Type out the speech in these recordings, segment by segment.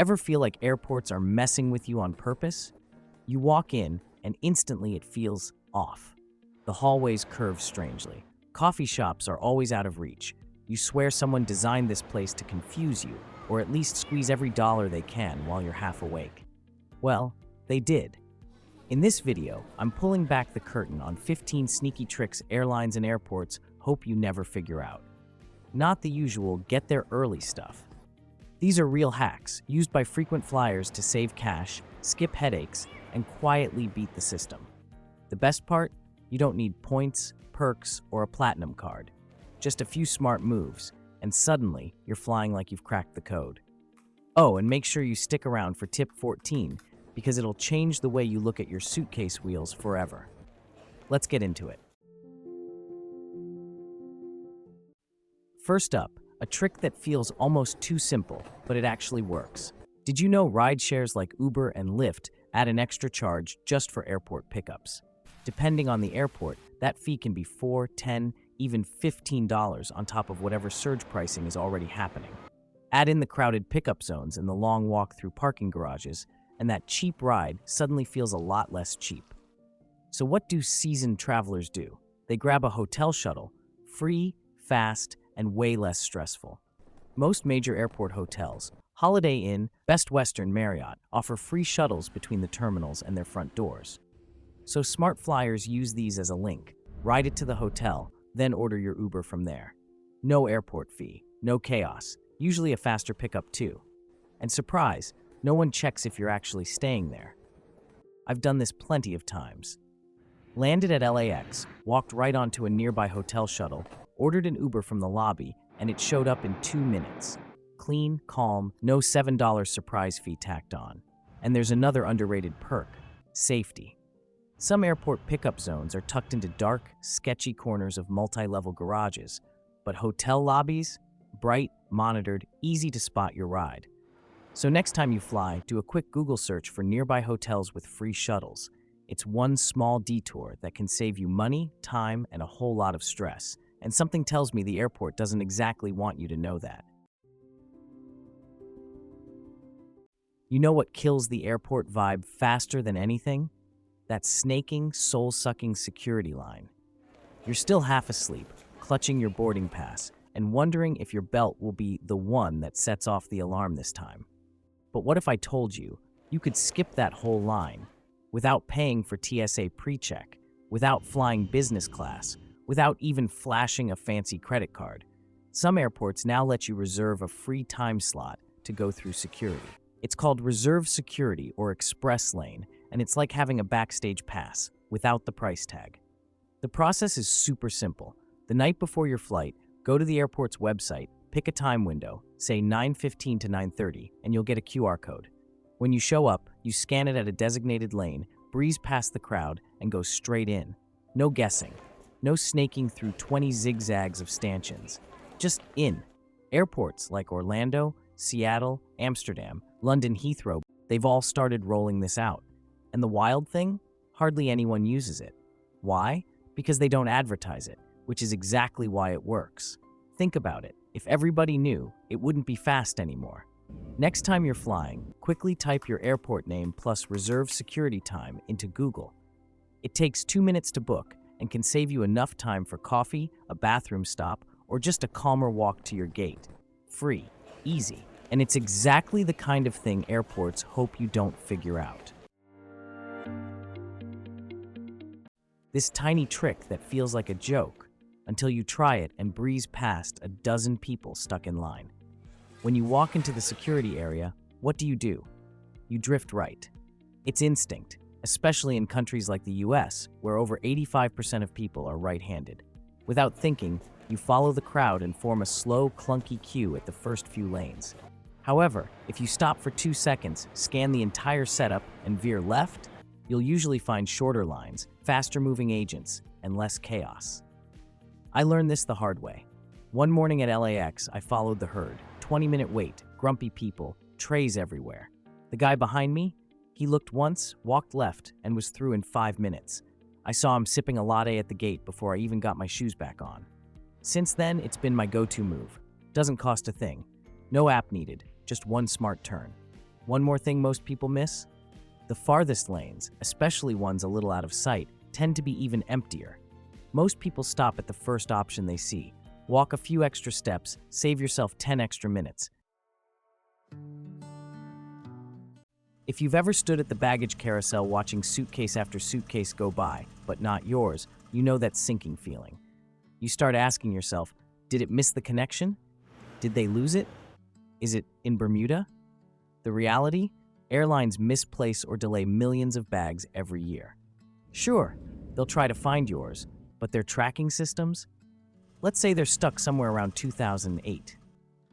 Ever feel like airports are messing with you on purpose? You walk in, and instantly it feels off. The hallways curve strangely. Coffee shops are always out of reach. You swear someone designed this place to confuse you, or at least squeeze every dollar they can while you're half awake. Well, they did. In this video, I'm pulling back the curtain on 15 sneaky tricks airlines and airports hope you never figure out. Not the usual get there early stuff. These are real hacks used by frequent flyers to save cash, skip headaches, and quietly beat the system. The best part? You don't need points, perks, or a platinum card. Just a few smart moves, and suddenly you're flying like you've cracked the code. Oh, and make sure you stick around for tip 14, because it'll change the way you look at your suitcase wheels forever. Let's get into it. First up, a trick that feels almost too simple, but it actually works. Did you know rideshares like Uber and Lyft add an extra charge just for airport pickups? Depending on the airport, that fee can be $4, $10, even $15 on top of whatever surge pricing is already happening. Add in the crowded pickup zones and the long walk through parking garages, and that cheap ride suddenly feels a lot less cheap. So what do seasoned travelers do? They grab a hotel shuttle, free, fast, and way less stressful. Most major airport hotels, Holiday Inn, Best Western, Marriott, offer free shuttles between the terminals and their front doors. So smart flyers use these as a link. Ride it to the hotel, then order your Uber from there. No airport fee, no chaos, usually a faster pickup too. And surprise, no one checks if you're actually staying there. I've done this plenty of times. Landed at LAX, walked right onto a nearby hotel shuttle, ordered an Uber from the lobby, and it showed up in 2 minutes. Clean, calm, no $7 surprise fee tacked on. And there's another underrated perk: safety. Some airport pickup zones are tucked into dark, sketchy corners of multi-level garages, but hotel lobbies? Bright, monitored, easy to spot your ride. So next time you fly, do a quick Google search for nearby hotels with free shuttles. It's one small detour that can save you money, time, and a whole lot of stress. And something tells me the airport doesn't exactly want you to know that. You know what kills the airport vibe faster than anything? That snaking, soul-sucking security line. You're still half asleep, clutching your boarding pass, and wondering if your belt will be the one that sets off the alarm this time. But what if I told you could skip that whole line without paying for TSA pre-check, without flying business class, without even flashing a fancy credit card? Some airports now let you reserve a free time slot to go through security. It's called Reserve Security or Express Lane, and it's like having a backstage pass without the price tag. The process is super simple. The night before your flight, go to the airport's website, pick a time window, say 9:15 to 9:30, and you'll get a QR code. When you show up, you scan it at a designated lane, breeze past the crowd, and go straight in. No guessing. No snaking through 20 zigzags of stanchions. Just in. Airports like Orlando, Seattle, Amsterdam, London Heathrow, they've all started rolling this out. And the wild thing? Hardly anyone uses it. Why? Because they don't advertise it, which is exactly why it works. Think about it. If everybody knew, it wouldn't be fast anymore. Next time you're flying, quickly type your airport name plus reserve security time into Google. It takes 2 minutes to book and can save you enough time for coffee, a bathroom stop, or just a calmer walk to your gate. Free, easy, and it's exactly the kind of thing airports hope you don't figure out. This tiny trick that feels like a joke until you try it and breeze past a dozen people stuck in line. When you walk into the security area, what do? You drift right. It's instinct, especially in countries like the US, where over 85% of people are right-handed. Without thinking, you follow the crowd and form a slow, clunky queue at the first few lanes. However, if you stop for 2 seconds, scan the entire setup, and veer left, you'll usually find shorter lines, faster-moving agents, and less chaos. I learned this the hard way. One morning at LAX, I followed the herd. 20-minute wait, grumpy people, trays everywhere. The guy behind me? He looked once, walked left, and was through in 5 minutes. I saw him sipping a latte at the gate before I even got my shoes back on. Since then, it's been my go-to move. Doesn't cost a thing. No app needed, just one smart turn. One more thing most people miss: the farthest lanes, especially ones a little out of sight, tend to be even emptier. Most people stop at the first option they see. Walk a few extra steps, save yourself 10 extra minutes. If you've ever stood at the baggage carousel watching suitcase after suitcase go by, but not yours, you know that sinking feeling. You start asking yourself, did it miss the connection? Did they lose it? Is it in Bermuda? The reality? Airlines misplace or delay millions of bags every year. Sure, they'll try to find yours, but their tracking systems? Let's say they're stuck somewhere around 2008.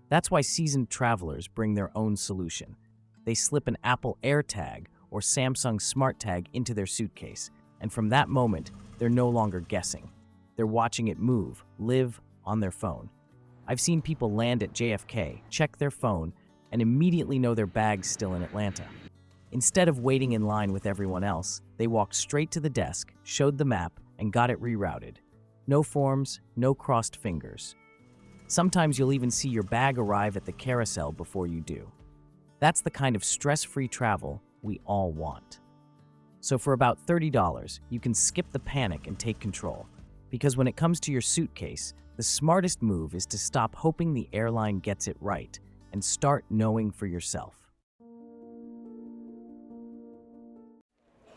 That's why seasoned travelers bring their own solution. They slip an Apple AirTag or Samsung Smart Tag into their suitcase, and from that moment, they're no longer guessing. They're watching it move, live on their phone. I've seen people land at JFK, check their phone, and immediately know their bag's still in Atlanta. Instead of waiting in line with everyone else, they walked straight to the desk, showed the map, and got it rerouted. No forms, no crossed fingers. Sometimes you'll even see your bag arrive at the carousel before you do. That's the kind of stress-free travel we all want. So for about $30, you can skip the panic and take control. Because when it comes to your suitcase, the smartest move is to stop hoping the airline gets it right and start knowing for yourself.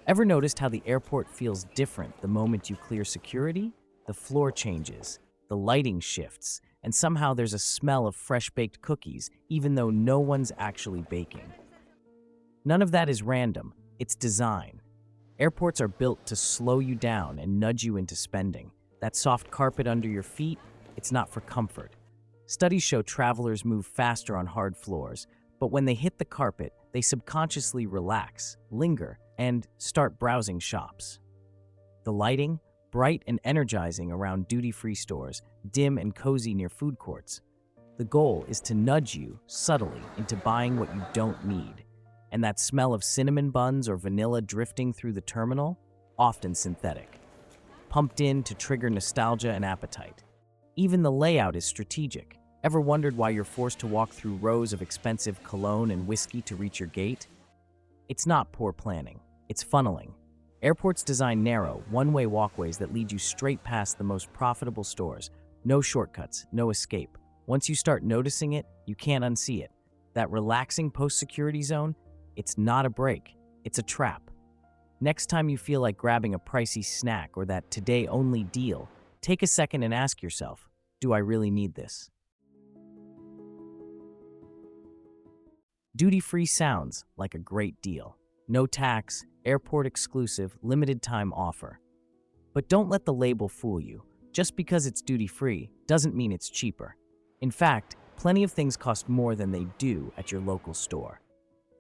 Ever noticed how the airport feels different the moment you clear security? The floor changes, the lighting shifts, and somehow there's a smell of fresh-baked cookies, even though no one's actually baking. None of that is random, it's design. Airports are built to slow you down and nudge you into spending. That soft carpet under your feet, it's not for comfort. Studies show travelers move faster on hard floors, but when they hit the carpet, they subconsciously relax, linger, and start browsing shops. The lighting, bright and energizing around duty-free stores, dim and cozy near food courts. The goal is to nudge you, subtly, into buying what you don't need. And that smell of cinnamon buns or vanilla drifting through the terminal? Often synthetic. Pumped in to trigger nostalgia and appetite. Even the layout is strategic. Ever wondered why you're forced to walk through rows of expensive cologne and whiskey to reach your gate? It's not poor planning, it's funneling. Airports design narrow, one-way walkways that lead you straight past the most profitable stores. No shortcuts, no escape. Once you start noticing it, you can't unsee it. That relaxing post-security zone, it's not a break, it's a trap. Next time you feel like grabbing a pricey snack or that today-only deal, take a second and ask yourself, do I really need this? Duty-free sounds like a great deal. No tax, airport exclusive, limited time offer. But don't let the label fool you. Just because it's duty-free doesn't mean it's cheaper. In fact, plenty of things cost more than they do at your local store.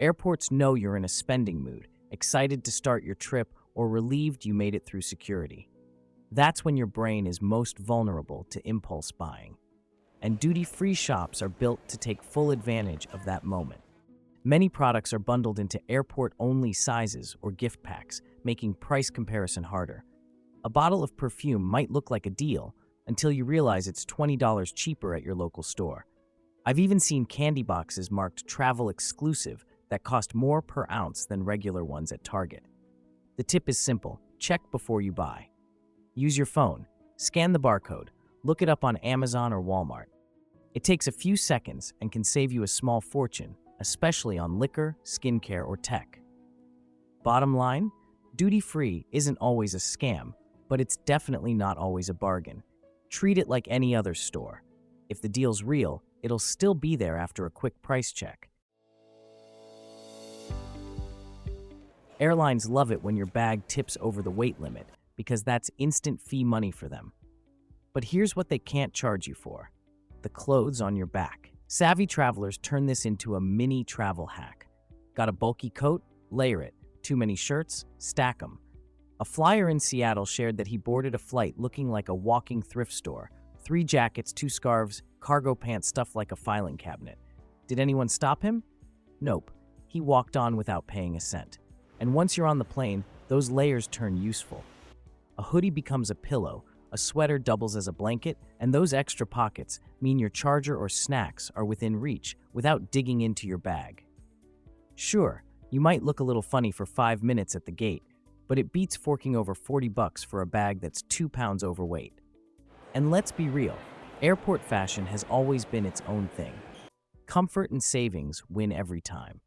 Airports know you're in a spending mood, excited to start your trip, or relieved you made it through security. That's when your brain is most vulnerable to impulse buying. And duty-free shops are built to take full advantage of that moment. Many products are bundled into airport-only sizes or gift packs, making price comparison harder. A bottle of perfume might look like a deal until you realize it's $20 cheaper at your local store. I've even seen candy boxes marked travel exclusive that cost more per ounce than regular ones at Target. The tip is simple: check before you buy. Use your phone, scan the barcode, look it up on Amazon or Walmart. It takes a few seconds and can save you a small fortune, especially on liquor, skincare, or tech. Bottom line, duty-free isn't always a scam, but it's definitely not always a bargain. Treat it like any other store. If the deal's real, it'll still be there after a quick price check. Airlines love it when your bag tips over the weight limit, because that's instant fee money for them. But here's what they can't charge you for: the clothes on your back. Savvy travelers turn this into a mini travel hack. Got a bulky coat? Layer it. Too many shirts? Stack them. A flyer in Seattle shared that he boarded a flight looking like a walking thrift store. 3 jackets, 2 scarves, cargo pants stuffed like a filing cabinet. Did anyone stop him? Nope. He walked on without paying a cent. And once you're on the plane, those layers turn useful. A hoodie becomes a pillow, a sweater doubles as a blanket, and those extra pockets mean your charger or snacks are within reach without digging into your bag. Sure, you might look a little funny for 5 minutes at the gate, but it beats forking over $40 for a bag that's 2 pounds overweight. And let's be real, airport fashion has always been its own thing. Comfort and savings win every time.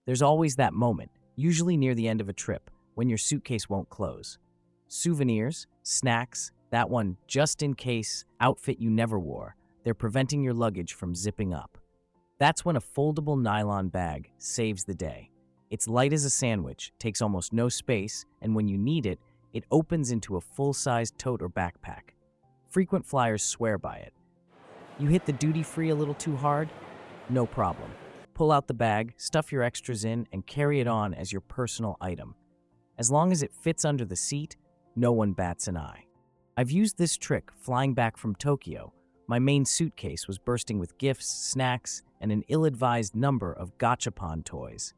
There's always that moment, usually near the end of a trip, when your suitcase won't close. Souvenirs, snacks, that one just in case outfit you never wore, they're preventing your luggage from zipping up. That's when a foldable nylon bag saves the day. It's light as a sandwich, takes almost no space, and when you need it, it opens into a full-sized tote or backpack. Frequent flyers swear by it. You hit the duty-free a little too hard? No problem. Pull out the bag, stuff your extras in, and carry it on as your personal item. As long as it fits under the seat, no one bats an eye. I've used this trick flying back from Tokyo. My main suitcase was bursting with gifts, snacks, and an ill-advised number of gachapon toys.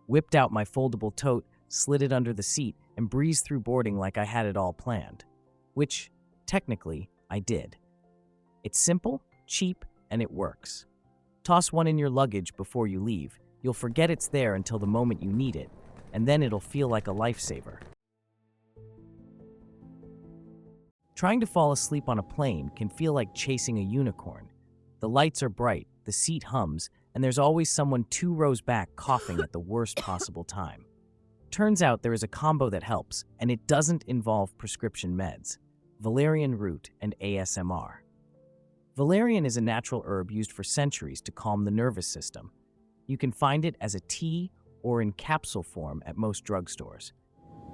Whipped out my foldable tote, slid it under the seat, and breezed through boarding like I had it all planned. Which, technically, I did. It's simple, cheap, and it works. Toss one in your luggage before you leave. You'll forget it's there until the moment you need it, and then it'll feel like a lifesaver. Trying to fall asleep on a plane can feel like chasing a unicorn. The lights are bright, the seat hums, and there's always someone 2 rows back coughing at the worst possible time. Turns out there is a combo that helps, and it doesn't involve prescription meds: Valerian root and ASMR. Valerian is a natural herb used for centuries to calm the nervous system. You can find it as a tea or in capsule form at most drugstores.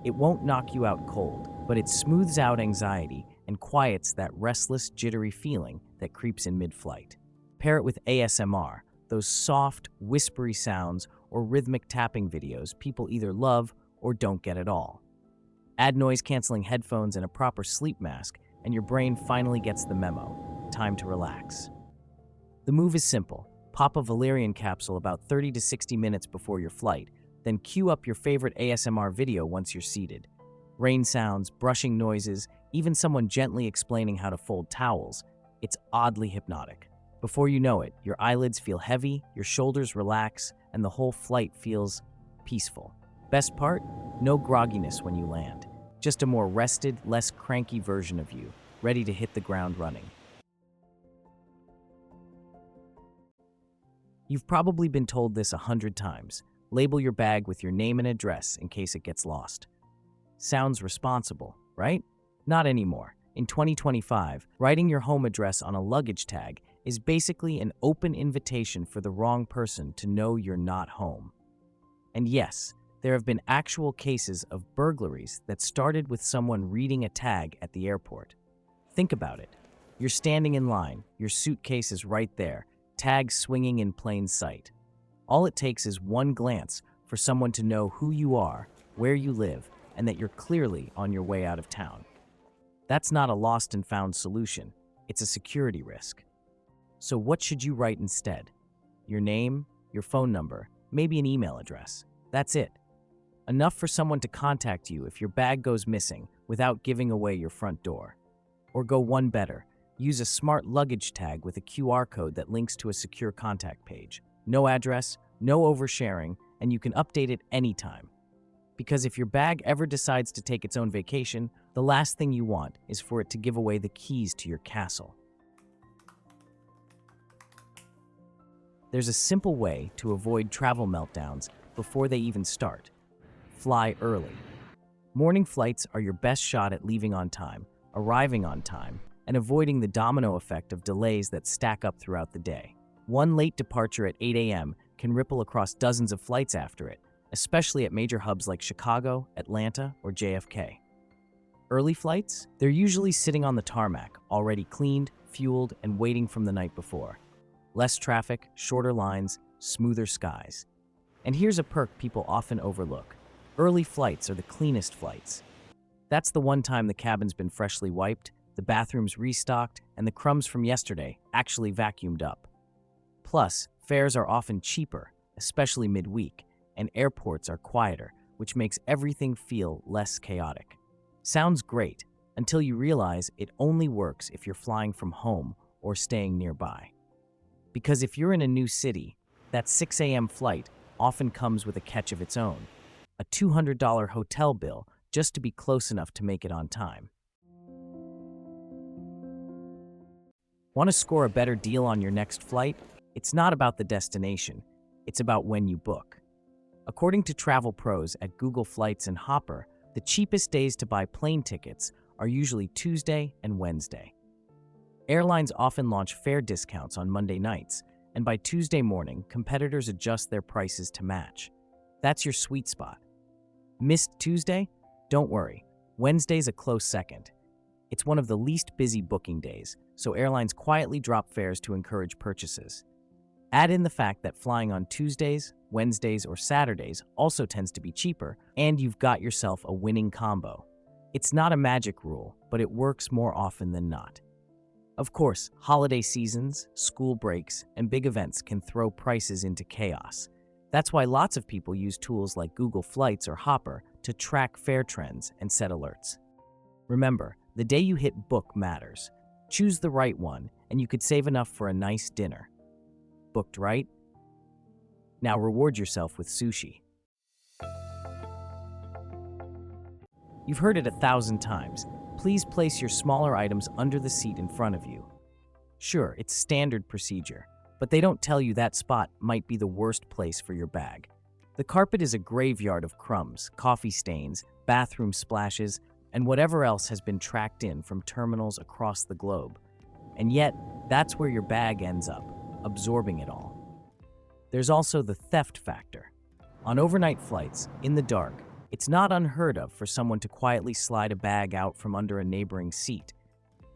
It won't knock you out cold, but it smooths out anxiety and quiets that restless, jittery feeling that creeps in mid-flight. Pair it with ASMR, those soft, whispery sounds or rhythmic tapping videos people either love or don't get at all. Add noise-canceling headphones and a proper sleep mask, and your brain finally gets the memo. Time to relax. The move is simple. Pop a Valerian capsule about 30 to 60 minutes before your flight, then cue up your favorite ASMR video once you're seated. Rain sounds, brushing noises, even someone gently explaining how to fold towels. It's oddly hypnotic. Before you know it, your eyelids feel heavy, your shoulders relax, and the whole flight feels peaceful. Best part? No grogginess when you land. Just a more rested, less cranky version of you, ready to hit the ground running. You've probably been told this 100 times. Label your bag with your name and address in case it gets lost. Sounds responsible, right? Not anymore. In 2025, writing your home address on a luggage tag is basically an open invitation for the wrong person to know you're not home. And yes, there have been actual cases of burglaries that started with someone reading a tag at the airport. Think about it. You're standing in line, your suitcase is right there, tag swinging in plain sight. All it takes is one glance for someone to know who you are, where you live, and that you're clearly on your way out of town. That's not a lost and found solution. It's a security risk. So what should you write instead? Your name, your phone number, maybe an email address. That's it. Enough for someone to contact you if your bag goes missing without giving away your front door. Or go one better. Use a smart luggage tag with a QR code that links to a secure contact page. No address, no oversharing, and you can update it anytime. Because if your bag ever decides to take its own vacation, the last thing you want is for it to give away the keys to your castle. There's a simple way to avoid travel meltdowns before they even start. Fly early. Morning flights are your best shot at leaving on time, arriving on time, and avoiding the domino effect of delays that stack up throughout the day. One late departure at 8 a.m. can ripple across dozens of flights after it, especially at major hubs like Chicago, Atlanta, or JFK. Early flights? They're usually sitting on the tarmac, already cleaned, fueled, and waiting from the night before. Less traffic, shorter lines, smoother skies. And here's a perk people often overlook. Early flights are the cleanest flights. That's the one time the cabin's been freshly wiped, the bathroom's restocked, and the crumbs from yesterday actually vacuumed up. Plus, fares are often cheaper, especially midweek, and airports are quieter, which makes everything feel less chaotic. Sounds great, until you realize it only works if you're flying from home or staying nearby. Because if you're in a new city, that 6 a.m. flight often comes with a catch of its own, a $200 hotel bill just to be close enough to make it on time. Want to score a better deal on your next flight? It's not about the destination, it's about when you book. According to travel pros at Google Flights and Hopper, the cheapest days to buy plane tickets are usually Tuesday and Wednesday. Airlines often launch fare discounts on Monday nights, and by Tuesday morning, competitors adjust their prices to match. That's your sweet spot. Missed Tuesday? Don't worry, Wednesday's a close second. It's one of the least busy booking days, so airlines quietly drop fares to encourage purchases. Add in the fact that flying on Tuesdays, Wednesdays, or Saturdays also tends to be cheaper, and you've got yourself a winning combo. It's not a magic rule, but it works more often than not. Of course, holiday seasons, school breaks, and big events can throw prices into chaos. That's why lots of people use tools like Google Flights or Hopper to track fare trends and set alerts. Remember, the day you hit book matters. Choose the right one, and you could save enough for a nice dinner. Booked right? Now reward yourself with sushi. You've heard it 1,000 times. Please place your smaller items under the seat in front of you. Sure, it's standard procedure, but they don't tell you that spot might be the worst place for your bag. The carpet is a graveyard of crumbs, coffee stains, bathroom splashes, and whatever else has been tracked in from terminals across the globe. And yet, that's where your bag ends up, absorbing it all. There's also the theft factor. On overnight flights, in the dark, it's not unheard of for someone to quietly slide a bag out from under a neighboring seat.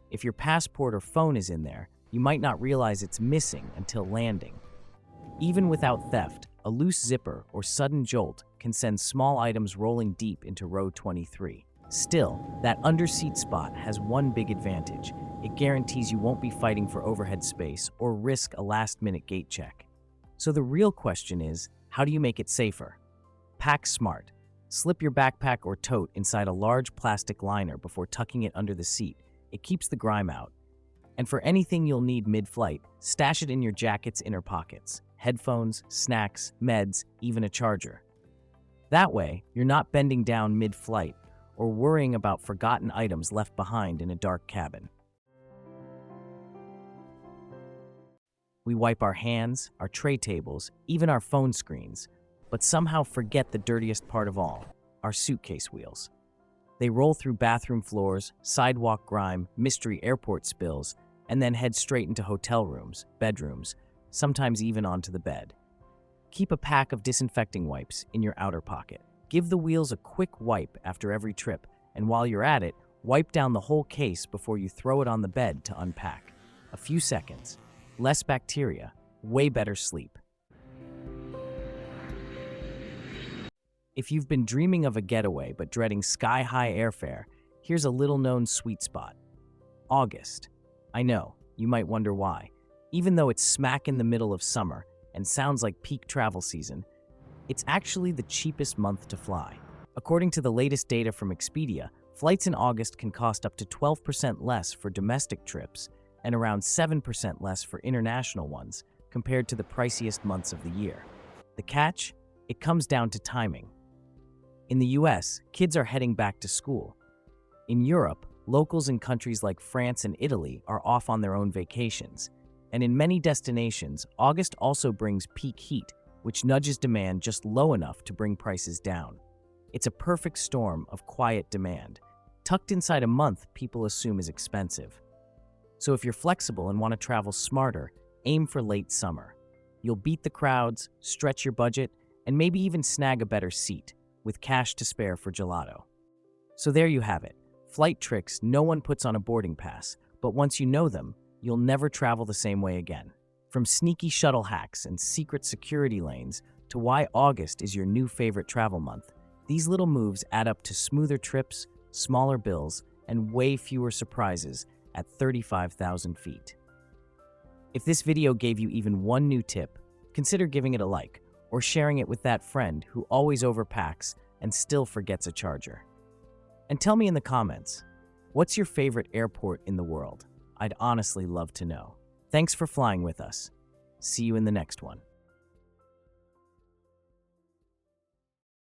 If your passport or phone is in there, you might not realize it's missing until landing. Even without theft, a loose zipper or sudden jolt can send small items rolling deep into row 23. Still, that underseat spot has one big advantage. It guarantees you won't be fighting for overhead space or risk a last-minute gate check. So the real question is, how do you make it safer? Pack smart. Slip your backpack or tote inside a large plastic liner before tucking it under the seat. It keeps the grime out. And for anything you'll need mid-flight, stash it in your jacket's inner pockets. Headphones, snacks, meds, even a charger. That way, you're not bending down mid-flight or worrying about forgotten items left behind in a dark cabin. We wipe our hands, our tray tables, even our phone screens, but somehow forget the dirtiest part of all, our suitcase wheels. They roll through bathroom floors, sidewalk grime, mystery airport spills, and then head straight into hotel rooms, bedrooms, sometimes even onto the bed. Keep a pack of disinfecting wipes in your outer pocket. Give the wheels a quick wipe after every trip, and while you're at it, wipe down the whole case before you throw it on the bed to unpack. A few seconds. Less bacteria, way better sleep. If you've been dreaming of a getaway but dreading sky-high airfare, here's a little-known sweet spot. August. I know, you might wonder why. Even though it's smack in the middle of summer and sounds like peak travel season, it's actually the cheapest month to fly. According to the latest data from Expedia, flights in August can cost up to 12% less for domestic trips and around 7% less for international ones compared to the priciest months of the year. The catch? It comes down to timing. In the US, kids are heading back to school. In Europe, locals in countries like France and Italy are off on their own vacations. And in many destinations, August also brings peak heat, which nudges demand just low enough to bring prices down. It's a perfect storm of quiet demand, tucked inside a month people assume is expensive. So if you're flexible and want to travel smarter, aim for late summer. You'll beat the crowds, stretch your budget, and maybe even snag a better seat, with cash to spare for gelato. So there you have it, flight tricks no one puts on a boarding pass, but once you know them, you'll never travel the same way again. From sneaky shuttle hacks and secret security lanes to why August is your new favorite travel month, these little moves add up to smoother trips, smaller bills, and way fewer surprises at 35,000 feet. If this video gave you even one new tip, consider giving it a like or sharing it with that friend who always overpacks and still forgets a charger. And tell me in the comments, what's your favorite airport in the world? I'd honestly love to know. Thanks for flying with us. See you in the next one.